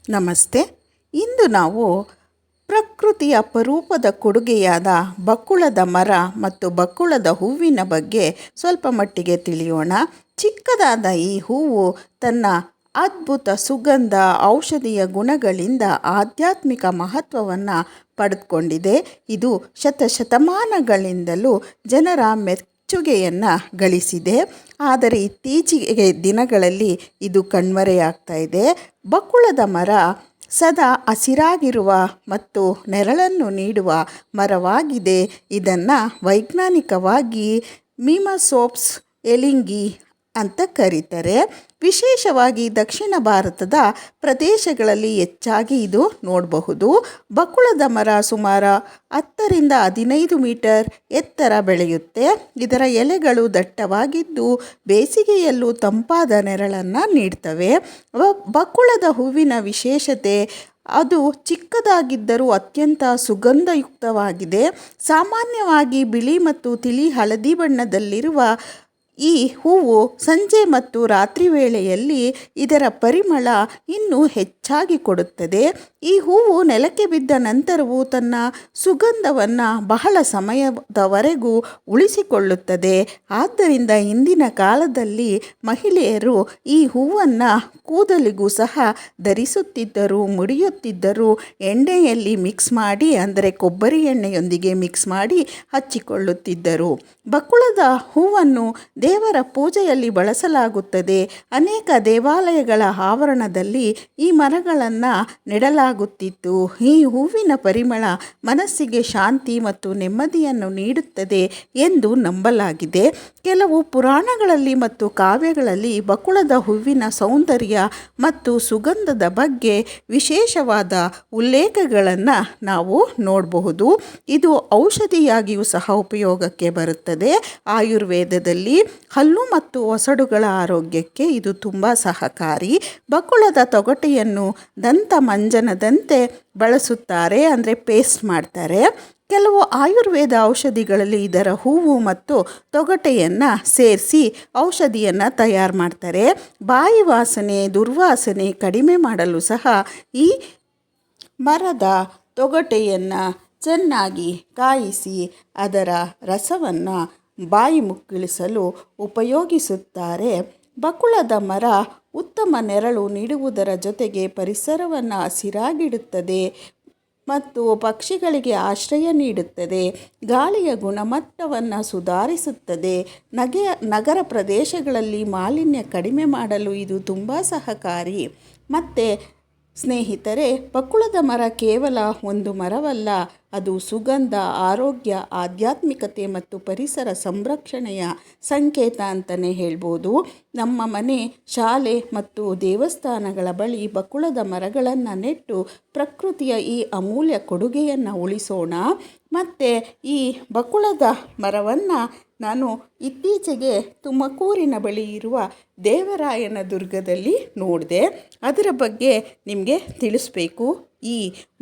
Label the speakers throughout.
Speaker 1: ನಮಸ್ತೆ. ಇಂದು ನಾವು ಪ್ರಕೃತಿಯ ಅಪರೂಪದ ಕೊಡುಗೆಯಾದ ಬಕುಳದ ಮರ ಮತ್ತು ಬಕುಳದ ಹೂವಿನ ಬಗ್ಗೆ ಸ್ವಲ್ಪ ಮಟ್ಟಿಗೆ ತಿಳಿಯೋಣ. ಚಿಕ್ಕದಾದ ಈ ಹೂವು ತನ್ನ ಅದ್ಭುತ ಸುಗಂಧ, ಔಷಧೀಯ ಗುಣಗಳಿಂದ ಆಧ್ಯಾತ್ಮಿಕ ಮಹತ್ವವನ್ನು ಪಡೆದುಕೊಂಡಿದೆ. ಇದು ಶತಶತಮಾನಗಳಿಂದಲೂ ಜನರ ಮೆಚ್ಚುಗೆಯನ್ನು ಗಳಿಸಿದೆ. ಆದರೆ ಇತ್ತೀಚೆಗೆ ದಿನಗಳಲ್ಲಿ ಇದು ಕಣ್ಮರೆಯಾಗ್ತಾ ಇದೆ. ಬಕುಳದ ಮರ ಸದಾ ಹಸಿರಾಗಿರುವ ಮತ್ತು ನೆರಳನ್ನು ನೀಡುವ ಮರವಾಗಿದೆ. ಇದನ್ನು ವೈಜ್ಞಾನಿಕವಾಗಿ ಮಿಮಸೋಪ್ಸ್ ಎಲಿಂಗಿ ಅಂತ ಕರೀತಾರೆ. ವಿಶೇಷವಾಗಿ ದಕ್ಷಿಣ ಭಾರತದ ಪ್ರದೇಶಗಳಲ್ಲಿ ಹೆಚ್ಚಾಗಿ ಇದು ನೋಡಬಹುದು. ಬಕುಳದ ಮರ ಸುಮಾರು 10ರಿಂದ 15 ಮೀಟರ್ ಎತ್ತರ ಬೆಳೆಯುತ್ತೆ. ಇದರ ಎಲೆಗಳು ದಟ್ಟವಾಗಿದ್ದು ಬೇಸಿಗೆಯಲ್ಲೂ ತಂಪಾದ ನೆರಳನ್ನು ನೀಡ್ತವೆ. ಬಕುಳದ ಹೂವಿನ ವಿಶೇಷತೆ ಅದು ಚಿಕ್ಕದಾಗಿದ್ದರೂ ಅತ್ಯಂತ ಸುಗಂಧಯುಕ್ತವಾಗಿದೆ. ಸಾಮಾನ್ಯವಾಗಿ ಬಿಳಿ ಮತ್ತು ತಿಳಿ ಹಳದಿ ಬಣ್ಣದಲ್ಲಿರುವ ಈ ಹೂವು ಸಂಜೆ ಮತ್ತು ರಾತ್ರಿ ವೇಳೆಯಲ್ಲಿ ಇದರ ಪರಿಮಳ ಇನ್ನೂ ಹೆಚ್ಚಾಗಿ ಕೊಡುತ್ತದೆ. ಈ ಹೂವು ನೆಲಕ್ಕೆ ಬಿದ್ದ ನಂತರವೂ ತನ್ನ ಸುಗಂಧವನ್ನು ಬಹಳ ಸಮಯದವರೆಗೂ ಉಳಿಸಿಕೊಳ್ಳುತ್ತದೆ. ಆದ್ದರಿಂದ ಇಂದಿನ ಕಾಲದಲ್ಲಿ ಮಹಿಳೆಯರು ಈ ಹೂವನ್ನು ಕೂದಲಿಗೂ ಸಹ ಧರಿಸುತ್ತಿದ್ದರು, ಮುಡಿಯುತ್ತಿದ್ದರು. ಎಣ್ಣೆಯಲ್ಲಿ ಮಿಕ್ಸ್ ಮಾಡಿ, ಅಂದರೆ ಕೊಬ್ಬರಿ ಎಣ್ಣೆಯೊಂದಿಗೆ ಮಿಕ್ಸ್ ಮಾಡಿ ಹಚ್ಚಿಕೊಳ್ಳುತ್ತಿದ್ದರು. ಬಕುಳದ ಹೂವನ್ನು ದೇವರ ಪೂಜೆಯಲ್ಲಿ ಬಳಸಲಾಗುತ್ತದೆ. ಅನೇಕ ದೇವಾಲಯಗಳ ಆವರಣದಲ್ಲಿ ಈ ಮರಗಳನ್ನು ನೆಡಲಾಗುತ್ತಿತ್ತು. ಈ ಹೂವಿನ ಪರಿಮಳ ಮನಸ್ಸಿಗೆ ಶಾಂತಿ ಮತ್ತು ನೆಮ್ಮದಿಯನ್ನು ನೀಡುತ್ತದೆ ಎಂದು ನಂಬಲಾಗಿದೆ. ಕೆಲವು ಪುರಾಣಗಳಲ್ಲಿ ಮತ್ತು ಕಾವ್ಯಗಳಲ್ಲಿ ಬಕುಳದ ಹೂವಿನ ಸೌಂದರ್ಯ ಮತ್ತು ಸುಗಂಧದ ಬಗ್ಗೆ ವಿಶೇಷವಾದ ಉಲ್ಲೇಖಗಳನ್ನು ನಾವು ನೋಡಬಹುದು. ಇದು ಔಷಧಿಯಾಗಿಯೂ ಸಹ ಉಪಯೋಗಕ್ಕೆ ಬರುತ್ತದೆ. ಆಯುರ್ವೇದದಲ್ಲಿ ಹಲ್ಲು ಮತ್ತು ಒಸಡುಗಳ ಆರೋಗ್ಯಕ್ಕೆ ಇದು ತುಂಬ ಸಹಕಾರಿ. ಬಕುಳದ ತೊಗಟೆಯನ್ನು ದಂತ ಮಂಜನದಂತೆ ಬಳಸುತ್ತಾರೆ, ಅಂದರೆ ಪೇಸ್ಟ್ ಮಾಡ್ತಾರೆ. ಕೆಲವು ಆಯುರ್ವೇದ ಔಷಧಿಗಳಲ್ಲಿ ಇದರ ಹೂವು ಮತ್ತು ತೊಗಟೆಯನ್ನು ಸೇರಿಸಿ ಔಷಧಿಯನ್ನು ತಯಾರು ಮಾಡ್ತಾರೆ. ಬಾಯಿ ವಾಸನೆ, ದುರ್ವಾಸನೆ ಕಡಿಮೆ ಮಾಡಲು ಸಹ ಈ ಮರದ ತೊಗಟೆಯನ್ನು ಚೆನ್ನಾಗಿ ಕಾಯಿಸಿ ಅದರ ರಸವನ್ನು ಬಾಯಿ ಮುಕ್ಕಳಿಸಲು ಉಪಯೋಗಿಸುತ್ತಾರೆ. ಬಕುಳದ ಮರ ಉತ್ತಮ ನೆರಳು ನೀಡುವುದರ ಜೊತೆಗೆ ಪರಿಸರವನ್ನು ಹಸಿರಾಗಿಡುತ್ತದೆ ಮತ್ತು ಪಕ್ಷಿಗಳಿಗೆ ಆಶ್ರಯ ನೀಡುತ್ತದೆ. ಗಾಳಿಯ ಗುಣಮಟ್ಟವನ್ನು ಸುಧಾರಿಸುತ್ತದೆ. ನಗರ ಪ್ರದೇಶಗಳಲ್ಲಿ ಮಾಲಿನ್ಯ ಕಡಿಮೆ ಮಾಡಲು ಇದು ತುಂಬ ಸಹಕಾರಿ. ಮತ್ತು ಸ್ನೇಹಿತರೆ, ಬಕುಳದ ಮರ ಕೇವಲ ಒಂದು ಮರವಲ್ಲ, ಅದು ಸುಗಂಧ, ಆರೋಗ್ಯ, ಆಧ್ಯಾತ್ಮಿಕತೆ ಮತ್ತು ಪರಿಸರ ಸಂರಕ್ಷಣೆಯ ಸಂಕೇತ ಅಂತಲೇ ಹೇಳ್ಬೋದು. ನಮ್ಮ ಮನೆ, ಶಾಲೆ ಮತ್ತು ದೇವಸ್ಥಾನಗಳ ಬಳಿ ಬಕುಳದ ಮರಗಳನ್ನು ನೆಟ್ಟು ಪ್ರಕೃತಿಯ ಈ ಅಮೂಲ್ಯ ಕೊಡುಗೆಯನ್ನು ಉಳಿಸೋಣ. ಮತ್ತು ಈ ಬಕುಳದ ಮರವನ್ನು ನಾನು ಇತ್ತೀಚೆಗೆ ತುಮಕೂರಿನ ಬಳಿ ಇರುವ ದೇವರಾಯನ ದುರ್ಗದಲ್ಲಿ ನೋಡಿದೆ. ಅದರ ಬಗ್ಗೆ ನಿಮಗೆ ತಿಳಿಸ್ಬೇಕು, ಈ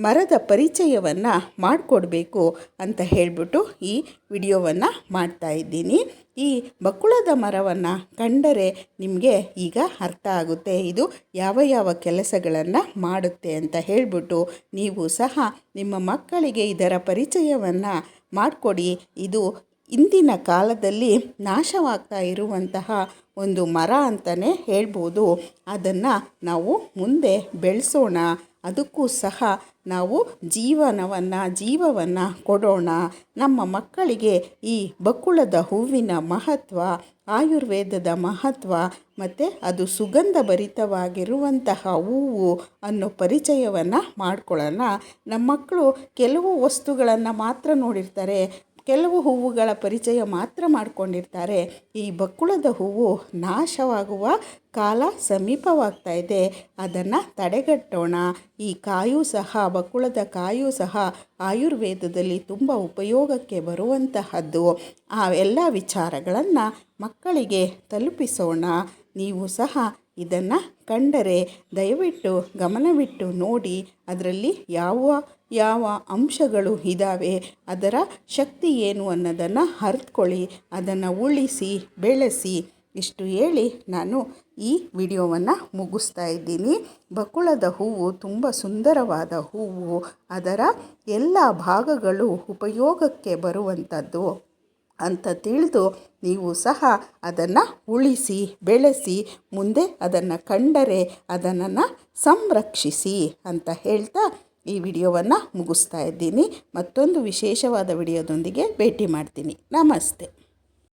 Speaker 1: ಮರದ ಪರಿಚಯವನ್ನು ಮಾಡಿಕೊಡ್ಬೇಕು ಅಂತ ಹೇಳಿಬಿಟ್ಟು ಈ ವಿಡಿಯೋವನ್ನು ಮಾಡ್ತಾಯಿದ್ದೀನಿ. ಈ ಬಕುಳದ ಮರವನ್ನು ಕಂಡರೆ ನಿಮಗೆ ಈಗ ಅರ್ಥ ಆಗುತ್ತೆ ಇದು ಯಾವ ಯಾವ ಕೆಲಸಗಳನ್ನು ಮಾಡುತ್ತೆ ಅಂತ ಹೇಳಿಬಿಟ್ಟು. ನೀವು ಸಹ ನಿಮ್ಮ ಮಕ್ಕಳಿಗೆ ಇದರ ಪರಿಚಯವನ್ನು ಮಾಡಿಕೊಡಿ. ಇದು ಇಂದಿನ ಕಾಲದಲ್ಲಿ ನಾಶವಾಗ್ತಾ ಇರುವಂತಹ ಒಂದು ಮರ ಅಂತಲೇ ಹೇಳ್ಬೋದು. ಅದನ್ನು ನಾವು ಮುಂದೆ ಬೆಳೆಸೋಣ, ಅದಕ್ಕೂ ಸಹ ನಾವು ಜೀವವನ್ನು ಕೊಡೋಣ. ನಮ್ಮ ಮಕ್ಕಳಿಗೆ ಈ ಬಕುಳದ ಹೂವಿನ ಮಹತ್ವ, ಆಯುರ್ವೇದದ ಮಹತ್ವ ಮತ್ತು ಅದು ಸುಗಂಧ ಭರಿತವಾಗಿರುವಂತಹ ಹೂವು ಅನ್ನೋ ಪರಿಚಯವನ್ನು ಮಾಡ್ಕೊಳ್ಳೋಣ. ನಮ್ಮ ಮಕ್ಕಳು ಕೆಲವು ವಸ್ತುಗಳನ್ನು ಮಾತ್ರ ನೋಡಿರ್ತಾರೆ, ಕೆಲವು ಹೂವುಗಳ ಪರಿಚಯ ಮಾತ್ರ ಮಾಡಿಕೊಂಡಿರ್ತಾರೆ. ಈ ಬಕುಳದ ಹೂವು ನಾಶವಾಗುವ ಕಾಲ ಸಮೀಪವಾಗ್ತಾ ಇದೆ. ಅದನ್ನು ತಡೆಗಟ್ಟೋಣ. ಈ ಕಾಯೂ ಸಹ, ಬಕುಳದ ಕಾಯೂ ಸಹ ಆಯುರ್ವೇದದಲ್ಲಿ ತುಂಬ ಉಪಯೋಗಕ್ಕೆ ಬರುವಂತಹದ್ದು. ಆ ಎಲ್ಲ ವಿಚಾರಗಳನ್ನು ಮಕ್ಕಳಿಗೆ ತಲುಪಿಸೋಣ. ನೀವು ಸಹ ಇದನ್ನು ಕಂಡರೆ ದಯವಿಟ್ಟು ಗಮನವಿಟ್ಟು ನೋಡಿ. ಅದರಲ್ಲಿ ಯಾವ ಅಂಶಗಳು ಇದ್ದಾವೆ, ಅದರ ಶಕ್ತಿ ಏನು ಅನ್ನೋದನ್ನು ಅರಿತುಕೊಳ್ಳಿ. ಅದನ್ನು ಉಳಿಸಿ ಬೆಳೆಸಿ ಇಷ್ಟು ಹೇಳಿ ನಾನು ಈ ವಿಡಿಯೋವನ್ನು ಮುಗಿಸ್ತಾ ಇದ್ದೀನಿ. ಬಕುಳದ ಹೂವು ತುಂಬ ಸುಂದರವಾದ ಹೂವು. ಅದರ ಎಲ್ಲ ಭಾಗಗಳು ಉಪಯೋಗಕ್ಕೆ ಬರುವಂಥದ್ದು ಅಂತ ತಿಳಿದು ನೀವು ಸಹ ಅದನ್ನು ಉಳಿಸಿ ಬೆಳೆಸಿ ಮುಂದೆ ಅದನ್ನು ಕಂಡರೆ ಅದನ್ನು ಸಂರಕ್ಷಿಸಿ ಅಂತ ಹೇಳ್ತಾ ಈ ವಿಡಿಯೋವನ್ನು ಮುಗಿಸ್ತಾ ಇದ್ದೀನಿ. ಮತ್ತೊಂದು ವಿಶೇಷವಾದ ವಿಡಿಯೋದೊಂದಿಗೆ ಭೇಟಿ ಮಾಡ್ತೀನಿ. ನಮಸ್ತೆ.